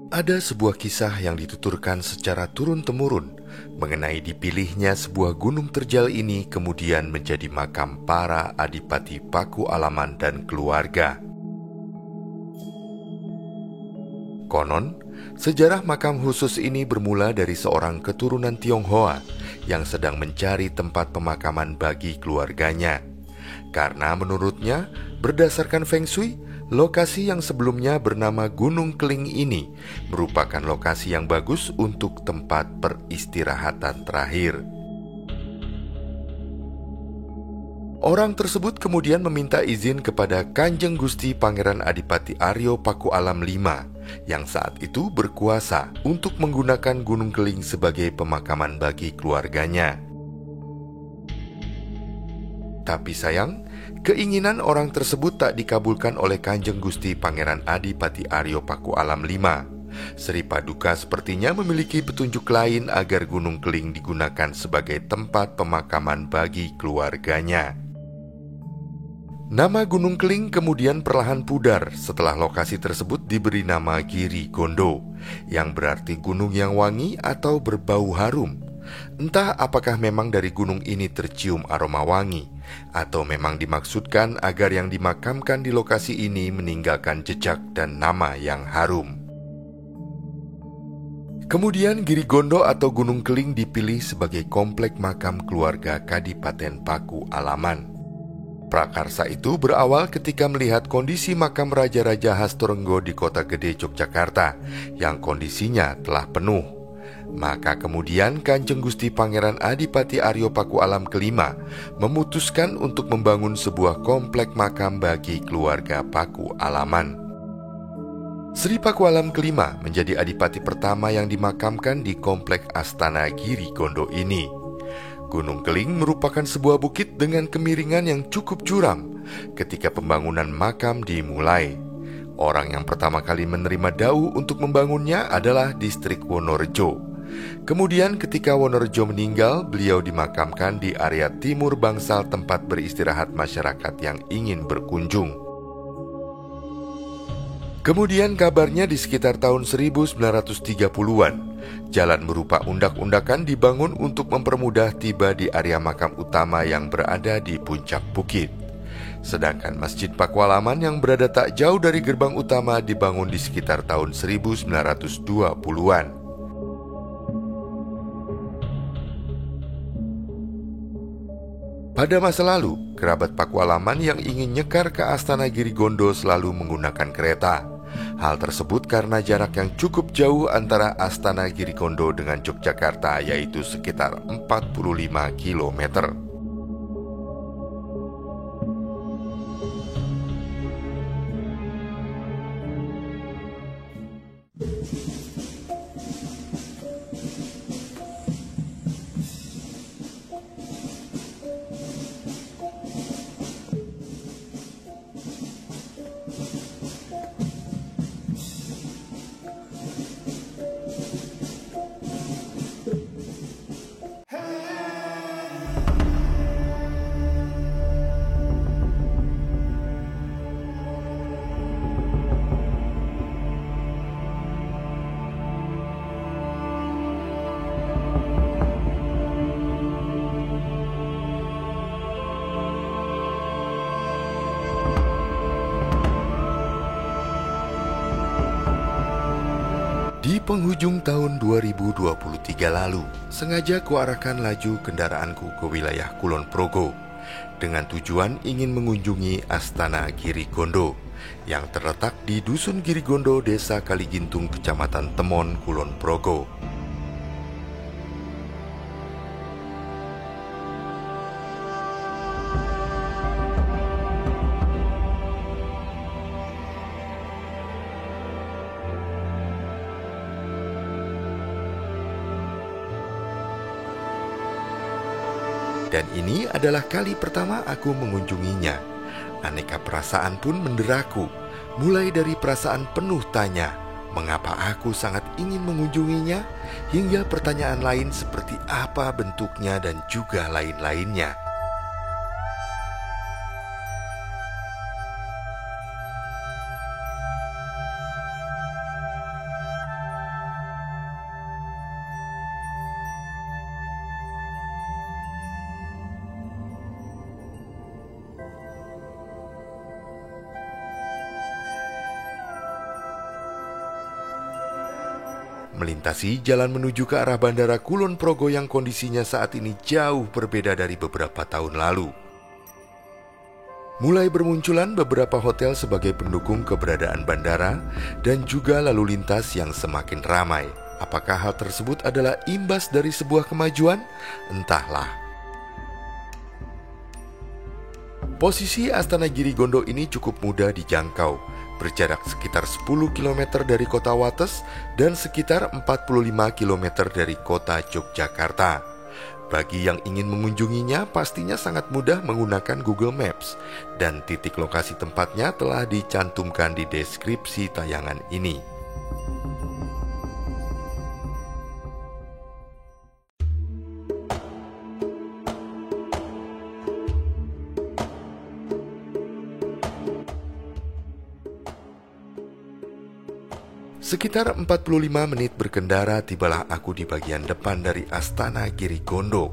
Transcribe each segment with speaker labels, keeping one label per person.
Speaker 1: Ada sebuah kisah yang dituturkan secara turun-temurun mengenai dipilihnya sebuah gunung terjal ini kemudian menjadi makam para Adipati Paku Alaman dan keluarga. Konon, sejarah makam khusus ini bermula dari seorang keturunan Tionghoa yang sedang mencari tempat pemakaman bagi keluarganya. Karena menurutnya, berdasarkan Feng Shui, lokasi yang sebelumnya bernama Gunung Keling ini merupakan lokasi yang bagus untuk tempat peristirahatan terakhir. Orang tersebut kemudian meminta izin kepada Kanjeng Gusti Pangeran Adipati Aryo Paku Alam V yang saat itu berkuasa untuk menggunakan Gunung Keling sebagai pemakaman bagi keluarganya. Tapi sayang, keinginan orang tersebut tak dikabulkan oleh Kanjeng Gusti Pangeran Adipati Aryo Paku Alam V. Sri Paduka sepertinya memiliki petunjuk lain agar Gunung Keling digunakan sebagai tempat pemakaman bagi keluarganya. Nama Gunung Keling kemudian perlahan pudar setelah lokasi tersebut diberi nama Giri Gondo, yang berarti gunung yang wangi atau berbau harum. Entah apakah memang dari gunung ini tercium aroma wangi, atau memang dimaksudkan agar yang dimakamkan di lokasi ini meninggalkan jejak dan nama yang harum. Kemudian Giri Gondo atau Gunung Keling dipilih sebagai komplek makam keluarga Kadipaten Paku Alaman. Prakarsa itu berawal ketika melihat kondisi makam Raja-Raja Hasturenggo di Kota Gede Yogyakarta yang kondisinya telah penuh. Maka kemudian Kanjeng Gusti Pangeran Adipati Aryo Paku Alam kelima memutuskan untuk membangun sebuah komplek makam bagi keluarga Paku Alaman. Sri Paku Alam kelima menjadi adipati pertama yang dimakamkan di komplek Astana Giri Gondo ini. Gunung Keling merupakan sebuah bukit dengan kemiringan yang cukup curam ketika pembangunan makam dimulai. Orang yang pertama kali menerima dau untuk membangunnya adalah distrik Wonorejo. Kemudian ketika Wonorejo meninggal, beliau dimakamkan di area timur bangsal tempat beristirahat masyarakat yang ingin berkunjung. Kemudian kabarnya di sekitar tahun 1930-an, jalan berupa undak-undakan dibangun untuk mempermudah tiba di area makam utama yang berada di puncak bukit. Sedangkan Masjid Pakualaman yang berada tak jauh dari gerbang utama dibangun di sekitar tahun 1920-an. Pada masa lalu, kerabat Pakualaman yang ingin nyekar ke Astana Giri Gondo selalu menggunakan kereta. Hal tersebut karena jarak yang cukup jauh antara Astana Giri Gondo dengan Yogyakarta, yaitu sekitar 45 km. Di penghujung tahun 2023 lalu, sengaja kuarahkan laju kendaraanku ke wilayah Kulon Progo dengan tujuan ingin mengunjungi Astana Giri Gondo yang terletak di Dusun Giri Gondo, Desa Kaligintung, Kecamatan Temon, Kulon Progo. Dan ini adalah kali pertama aku mengunjunginya. Aneka perasaan pun menderaku, mulai dari perasaan penuh tanya, mengapa aku sangat ingin mengunjunginya, hingga pertanyaan lain seperti apa bentuknya dan juga lain-lainnya. melintasi jalan menuju ke arah Bandara Kulon Progo yang kondisinya saat ini jauh berbeda dari beberapa tahun lalu. Mulai bermunculan beberapa hotel sebagai pendukung keberadaan bandara dan juga lalu lintas yang semakin ramai. Apakah hal tersebut adalah imbas dari sebuah kemajuan? Entahlah. Posisi Astana Girigondo ini cukup mudah dijangkau, berjarak sekitar 10 km dari kota Wates dan sekitar 45 km dari kota Yogyakarta. Bagi yang ingin mengunjunginya pastinya sangat mudah menggunakan Google Maps, dan titik lokasi tempatnya telah dicantumkan di deskripsi tayangan ini. Sekitar 45 menit berkendara tibalah aku di bagian depan dari Astana Girigondo.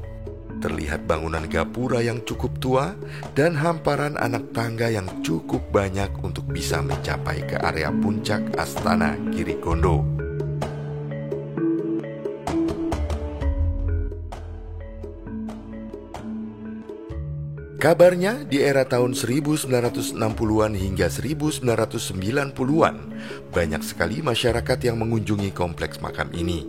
Speaker 1: Terlihat bangunan gapura yang cukup tua dan hamparan anak tangga yang cukup banyak untuk bisa mencapai ke area puncak Astana Girigondo. Kabarnya di era tahun 1960-an hingga 1990-an, banyak sekali masyarakat yang mengunjungi kompleks makam ini.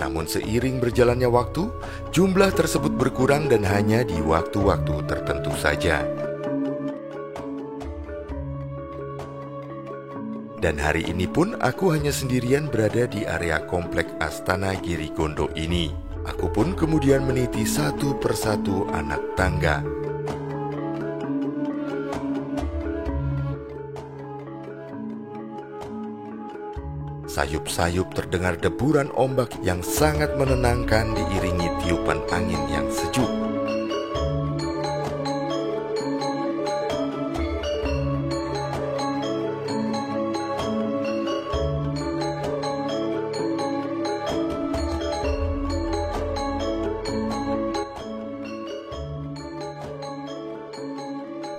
Speaker 1: Namun seiring berjalannya waktu, jumlah tersebut berkurang dan hanya di waktu-waktu tertentu saja. Dan hari ini pun aku hanya sendirian berada di area kompleks Astana Girigondo ini. Aku pun kemudian meniti satu persatu anak tangga. Sayup-sayup terdengar deburan ombak yang sangat menenangkan diiringi tiupan angin yang sejuk.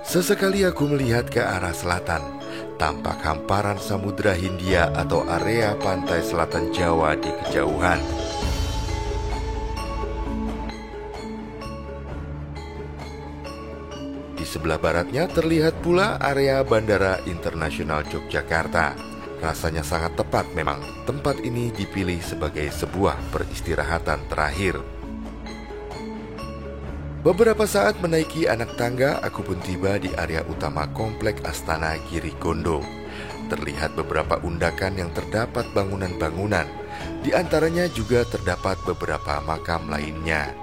Speaker 1: Sesekali aku melihat ke arah selatan. Tampak hamparan Samudra Hindia atau area pantai selatan Jawa di kejauhan. Di sebelah baratnya terlihat pula area Bandara Internasional Yogyakarta. Rasanya sangat tepat memang tempat ini dipilih sebagai sebuah peristirahatan terakhir. Beberapa saat menaiki anak tangga, aku pun tiba di area utama komplek Astana Girigondo. Terlihat beberapa undakan yang terdapat bangunan-bangunan. Di antaranya juga terdapat beberapa makam lainnya.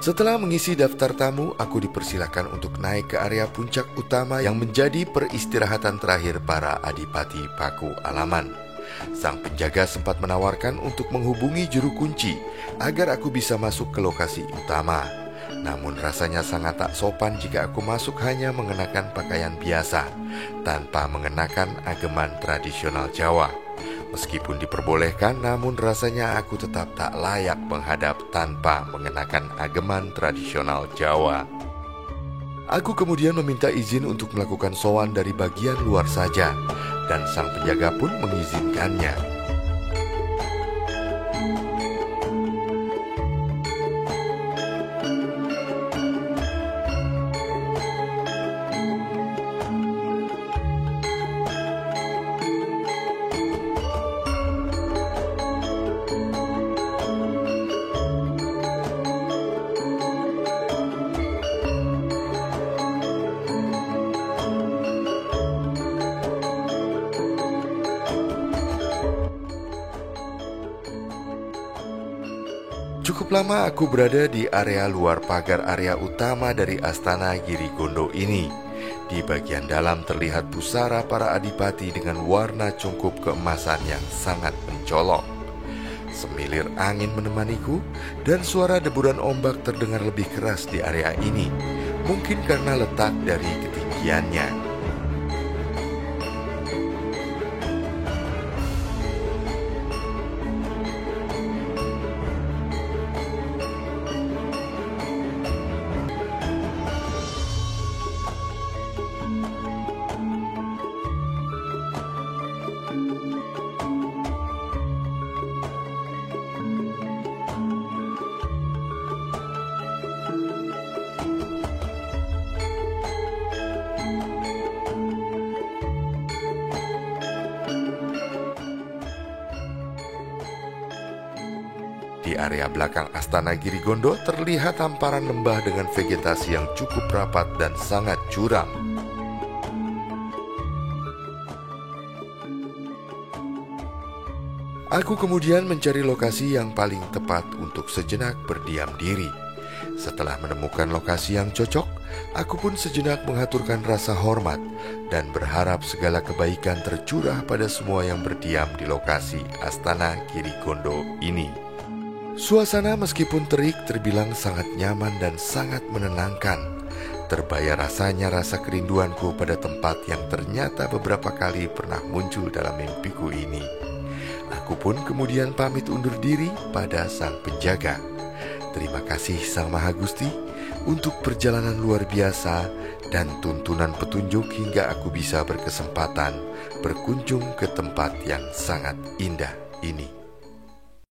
Speaker 1: Setelah mengisi daftar tamu, aku dipersilakan untuk naik ke area puncak utama yang menjadi peristirahatan terakhir para Adipati Paku Alaman. Sang penjaga sempat menawarkan untuk menghubungi juru kunci agar aku bisa masuk ke lokasi utama. Namun rasanya sangat tak sopan jika aku masuk hanya mengenakan pakaian biasa, tanpa mengenakan ageman tradisional Jawa. Meskipun diperbolehkan, namun rasanya aku tetap tak layak menghadap tanpa mengenakan ageman tradisional Jawa. Aku kemudian meminta izin untuk melakukan sowan dari bagian luar saja, dan sang penjaga pun mengizinkannya. Cukup lama aku berada di area luar pagar area utama dari Astana Girigondo ini. Di bagian dalam terlihat pusara para adipati dengan warna cungkup keemasan yang sangat mencolok. Semilir angin menemaniku dan suara deburan ombak terdengar lebih keras di area ini. Mungkin karena letak dari ketinggiannya. Di area belakang Astana Girigondo terlihat hamparan lembah dengan vegetasi yang cukup rapat dan sangat curam. Aku kemudian mencari lokasi yang paling tepat untuk sejenak berdiam diri. Setelah menemukan lokasi yang cocok, aku pun sejenak mengaturkan rasa hormat dan berharap segala kebaikan tercurah pada semua yang berdiam di lokasi Astana Girigondo ini. Suasana meskipun terik terbilang sangat nyaman dan sangat menenangkan. Terbayar rasanya rasa kerinduanku pada tempat yang ternyata beberapa kali pernah muncul dalam mimpiku ini. Aku pun kemudian pamit undur diri pada sang penjaga. Terima kasih Sang Maha Gusti untuk perjalanan luar biasa dan tuntunan petunjuk hingga aku bisa berkesempatan berkunjung ke tempat yang sangat indah ini.